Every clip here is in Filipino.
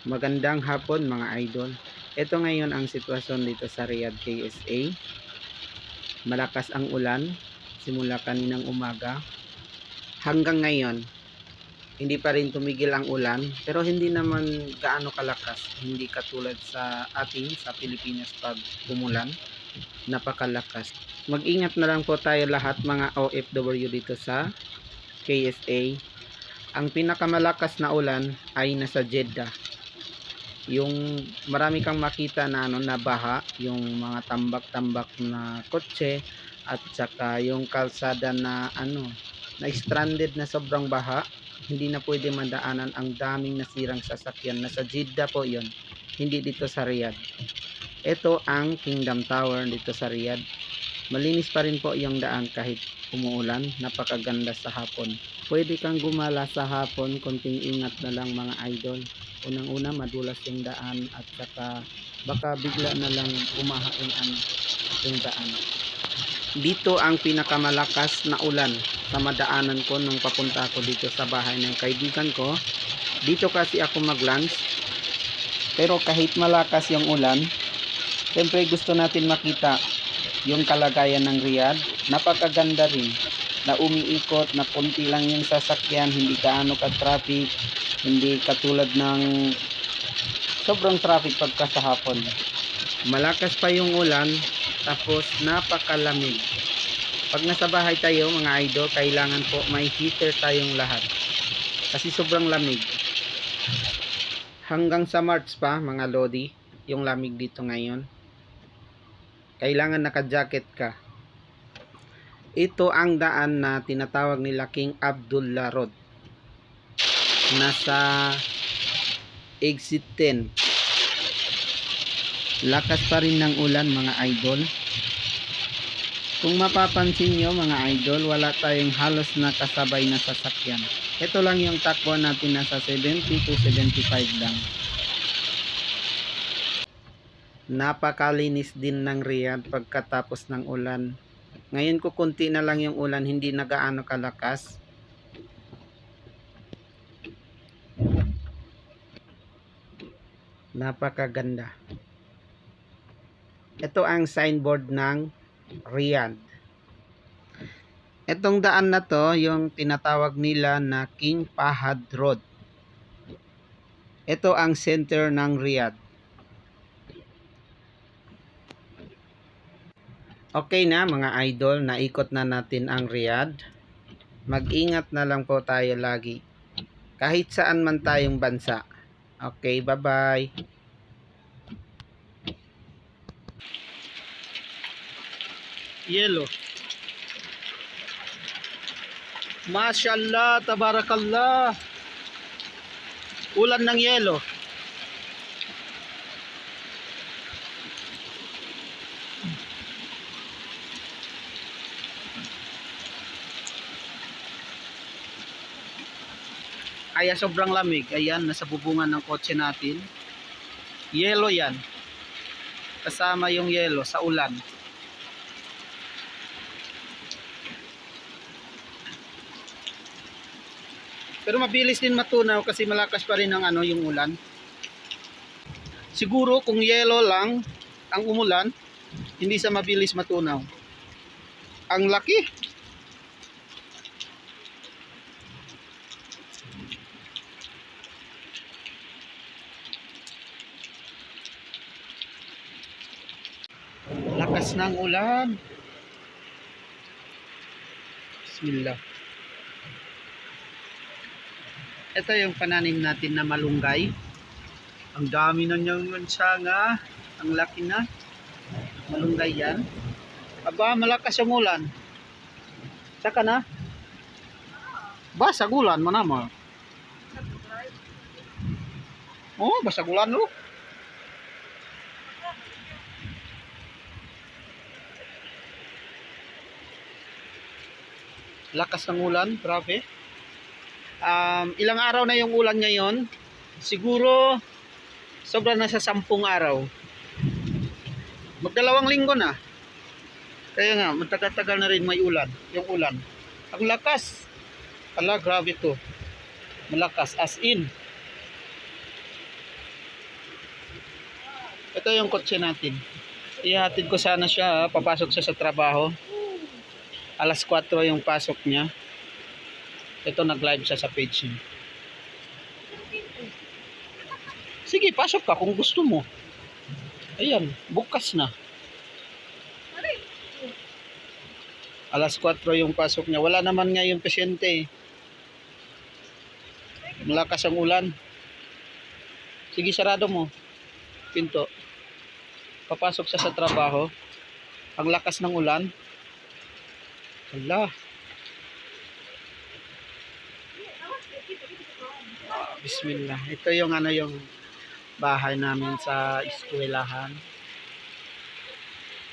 Magandang hapon mga idol. Ito ngayon ang sitwasyon dito sa Riyadh, KSA. Malakas ang ulan simula kaninang umaga hanggang ngayon. Hindi pa rin tumigil ang ulan, pero hindi naman gaano kalakas. Hindi katulad sa atin sa Pilipinas pag umulan, napakalakas. Mag-ingat na lang po tayo lahat mga OFW dito sa KSA. Ang pinakamalakas na ulan ay nasa Jeddah. Yung marami kang makita na na baha, yung mga tambak-tambak na kotse at saka yung kalsada na na stranded na sobrang baha, hindi na pwede madaanan, ang daming nasirang sasakyan. Nasa Jeddah po yon, hindi dito sa Riyadh. Ito ang Kingdom Tower dito sa Riyadh. Malinis pa rin po yung daan kahit umuulan, napakaganda sa hapon. Pwede kang gumala sa hapon, konting ingat na lang mga idol. Unang-una, madulas yung daan at saka baka bigla na lang umaha yung daan. Dito ang pinakamalakas na ulan sa madaanan ko nung papunta ako dito sa bahay ng kaibigan ko. Dito kasi ako mag-lunch. Pero kahit malakas yung ulan, siyempre gusto natin makita yung kalagayan ng Riyadh. Napakaganda rin na umiikot, na punti lang yung sasakyan, hindi gaano ka-traffic, hindi katulad ng sobrang traffic pagka sa hapon. Malakas pa yung ulan, tapos napakalamig. Pag nasa bahay tayo mga idol, kailangan po may heater tayong lahat kasi sobrang lamig. Hanggang sa March pa mga lodi yung lamig dito ngayon. Kailangan naka-jacket ka. Ito ang daan na tinatawag nila King Abdullah Road. Nasa exit 10. Lakas pa rin ng ulan mga idol. Kung mapapansin nyo mga idol, wala tayong halos na kasabay na sasakyan. Ito lang yung takbo natin, nasa 70 to 75 lang. Napakalinis din ng Riyadh pagkatapos ng ulan. Ngayon ko kunti na lang yung ulan, hindi na gaano kalakas. Napakaganda. Ito ang signboard ng Riyadh. Itong daan na to, yung tinatawag nila na King Fahad Road. Ito ang center ng Riyadh. Okay na mga idol, naikot na natin ang Riyadh. Mag-ingat na lang po tayo lagi, kahit saan man tayong bansa. Okay, bye-bye. Yellow. Mashallah, tabarakallah. Ulan ng yelo. Kaya sobrang lamig. Ayan, nasa bubungan ng kotse natin. Yelo yan. Kasama yung yelo sa ulan. Pero mabilis din matunaw kasi malakas pa rin ang yung ulan. Siguro kung yelo lang ang umulan, hindi sa mabilis matunaw. Ang laki. Lakas ng ulan. Bismillah. Ito yung pananim natin na malunggay. Ang dami na niyang mansanga. Ang laki na. Malunggay yan. Aba, malakas yung ulan. Saka na. Basag ulan mo naman. Oh, basag ulan lo. Lakas ng ulan, grabe. Ilang araw na yung ulan ngayon? Siguro sobra na sa 10 araw. Magdalawang linggo na. Kaya nga, matagal-tagal na rin may ulan. Yung ulan. Ang lakas. Ala, grabe to. Malakas, as in. Ito yung kotse natin. Ihatid ko sana siya, papasok siya sa trabaho. Alas 4 yung pasok niya. Ito nag-live siya sa page niya. Sige, pasok ka kung gusto mo. Ayan, bukas na. Alas 4 yung pasok niya. Wala naman nga yung pasyente. Malakas ang ulan. Sige, sarado mo. Pinto. Papasok siya sa trabaho. Ang lakas ng ulan. Hala. Bismillah. Ito yung yung bahay namin sa eskwelahan.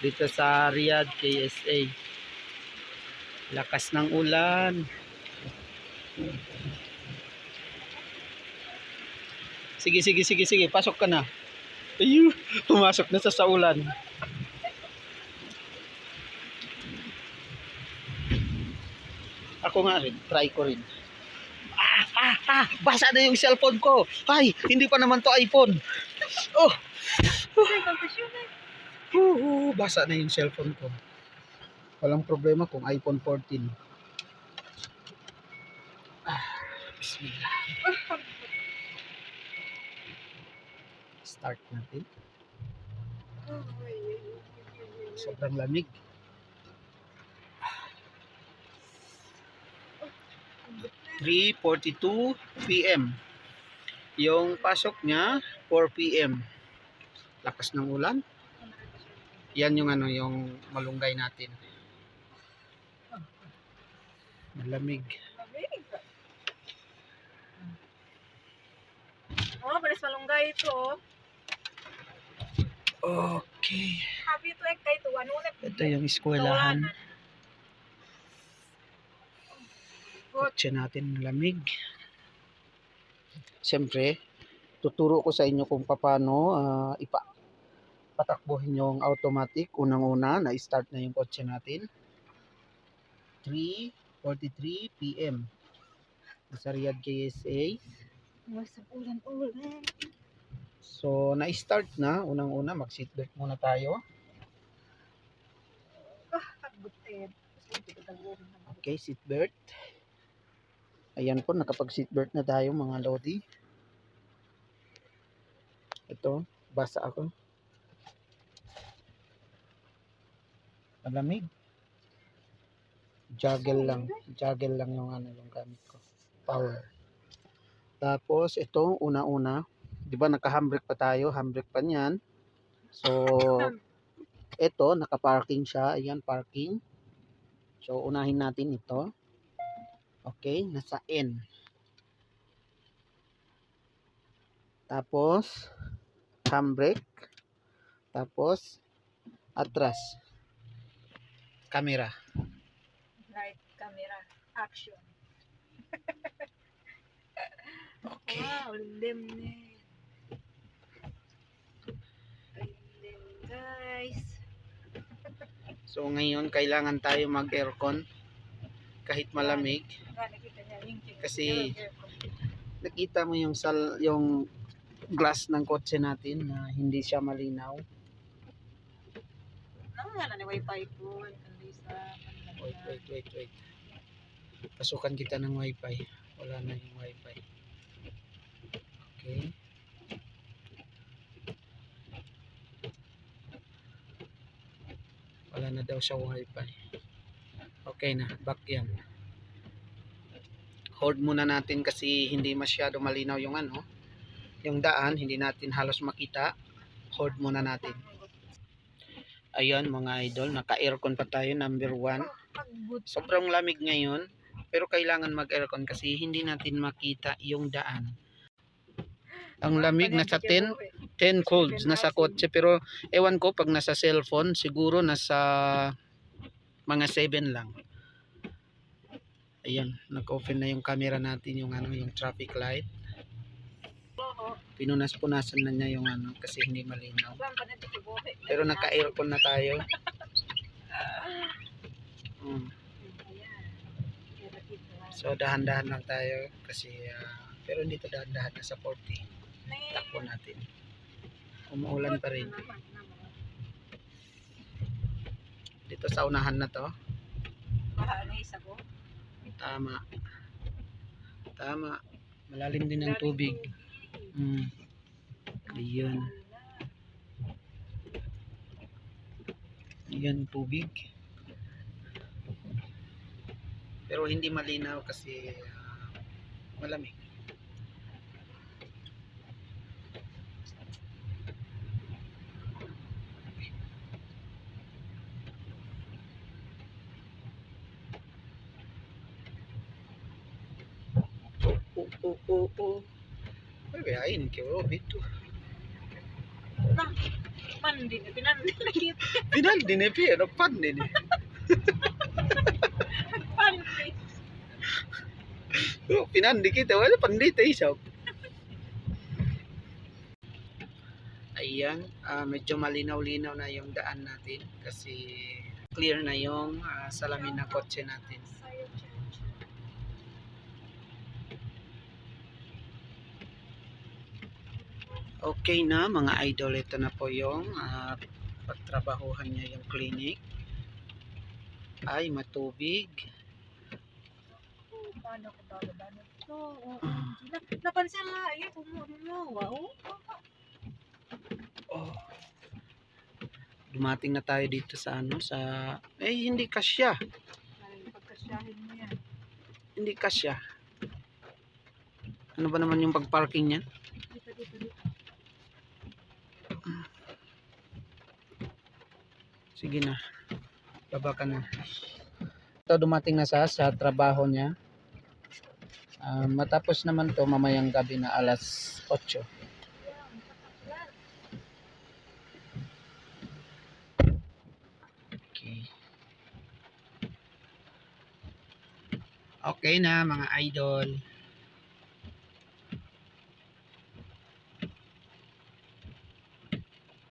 Dito sa Riyadh, KSA. Lakas ng ulan. Sige. Pasok ka na. Ayun, pumasok na sa ulan. Ako nga rin, try ko rin. Basa na yung cellphone ko. Ay, hindi pa naman to iPhone. Oh. Basa na yung cellphone ko. Walang problema kung iPhone 14. Bismillah. Start natin. Sobrang lamig. 3:42 PM. Yung pasok niya 4 PM. Lakas ng ulan. Yan yung yung malunggay natin. Malamig. Oh, pares malunggay ito. Okay. Happy to ek kay tuwan ulit. Ito yung eskwelahan. Kotse natin malamig. Siyempre, tuturo ko sa inyo kung paano patakbuhin yung automatic. Unang-una, na-start na yung kotse natin. 3:43 PM. Sa Riyadh, KSA. Mas ulan. So, na-start na. Unang-una, mag-seatbelt muna tayo. Kabutin. Okay, seatbelt. Ayan po, nakapag-seatbelt na tayo mga lodi. Ito, basa ako. Malamig. Juggle lang yung yung gamit ko. Power. Tapos ito, una-una, 'di ba naka-handbrake pa tayo, handbrake pa niyan. So, ito naka-parking siya, ayan parking. So, unahin natin ito. Okay, nasa N. Tapos handbrake. Tapos atras. Camera. Light camera action. Okay. Wow, limit. Lim guys. So ngayon kailangan tayo mag-aircon kahit malamig Nakita niya yung kasi nakita mo yung glass ng kotse natin na hindi siya malinaw. nang nga na ni wifi po kundi sa Wait. Pasukan kita ng wifi. Wala na yung wifi. Okay. Wala na daw siya wifi. Okay na, back yan. Hold muna natin kasi hindi masyado malinaw yung yung daan, hindi natin halos makita. Hold muna natin. Ayan mga idol, naka-aircon pa tayo, number 1. Sobrang lamig ngayon, pero kailangan mag-aircon kasi hindi natin makita yung daan. Ang lamig, nasa 10 colds nasa kotse, pero ewan ko pag nasa cellphone, siguro nasa mga 7 lang. Ayan, nag-open na yung camera natin, yung yung traffic light. Pinunas-punasan na niya yung kasi hindi malinaw. Pero naka-aircon na tayo. So dahan-dahan lang tayo kasi pero hindi to dahan-dahan, nasa 40. Takbo natin. umuulan pa rin. Dito sa unahan na to. Baha na isa ko. Tama. Tama. Malalim din ang tubig. Ayun. Ayan tubig. Pero hindi malinaw kasi malamig. Oh. Ay, biyahin kayo dito. Mandi na pinanday lagi. Pinal din eh, pero pan din eh. Pandi. Oh, pinandi kita, wala pandita isaw. Ayan, medyo malinaw-linaw na yung daan natin kasi clear na yung salamin ng kotse natin. Okay na mga idol, ito na po yung pagtrabahuhan niya yung clinic. Ay, matubig. Paano ko ba ba to? Napansin nga ay kumuno. Wow. Oh. Dumating na tayo dito sa hindi kasya. Ay pagkasyahin mo yan. Hindi kasya. Ano ba naman yung pagparking niyan? Dito. Sige na. Baba ka na. Ito dumating na sa trabaho niya. Matapos naman to mamayang gabi na alas 8. Okay. Okay na mga idol.